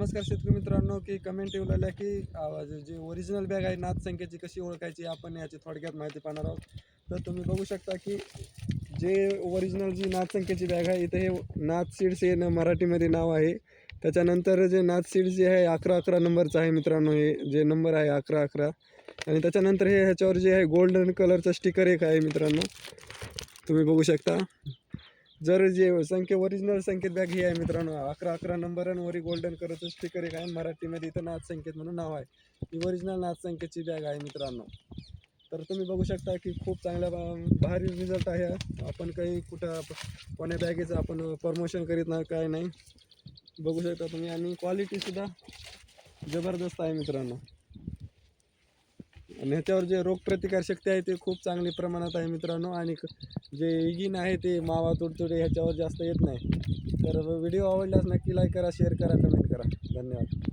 नमस्कार शेतकरी मित्रांनो, की कमेंट येऊ लागल्या की जी ओरिजिनल बॅग आहे नाथ संख्येची कशी ओळखायची आपण याची थोडक्यात माहिती पाहणार आहोत. तर तुम्ही बघू शकता की जे ओरिजिनल जी नाथ संख्येची बॅग आहे इथे हे नाथ सीड्स हे मराठीमध्ये नाव आहे. त्याच्यानंतर जे नाथ सीड्स जे आहे 11-11 नंबरचं आहे मित्रांनो, हे जे नंबर आहे 11-11. आणि त्याच्यानंतर हे ह्याच्यावर जे आहे गोल्डन कलरचं स्टिकर एक आहे मित्रांनो, तुम्ही बघू शकता. जर जे संख्या ओरिजिनल संकेत बॅग ही आहे मित्रांनो, 11-11 नंबर आणि वरी गोल्डन कलरचं स्टिकर एक आहे. मराठीमध्ये इथं नाथ संकेत म्हणून नाव आहे. ही ओरिजिनल नाथ संकेतची बॅग आहे मित्रांनो. तर तुम्ही बघू शकता की खूप चांगला भारी रिझल्ट आहे. आपण काही कुठं कोण्या बॅगेचं आपण प्रमोशन करीत नाही, काय नाही. बघू शकता तुम्ही, आणि क्वालिटीसुद्धा जबरदस्त आहे मित्रांनो. आणि ह्याच्यावर जे रोगप्रतिकार शक्ती आहे ते खूप चांगली प्रमाणात आहे मित्रांनो. आणि जे इगिन आहे ते मावा तुडतुडे ह्याच्यावर जास्त येत नाही. तर व्हिडिओ आवडल्यास नक्की लाईक करा, शेअर करा, कमेंट करा. धन्यवाद.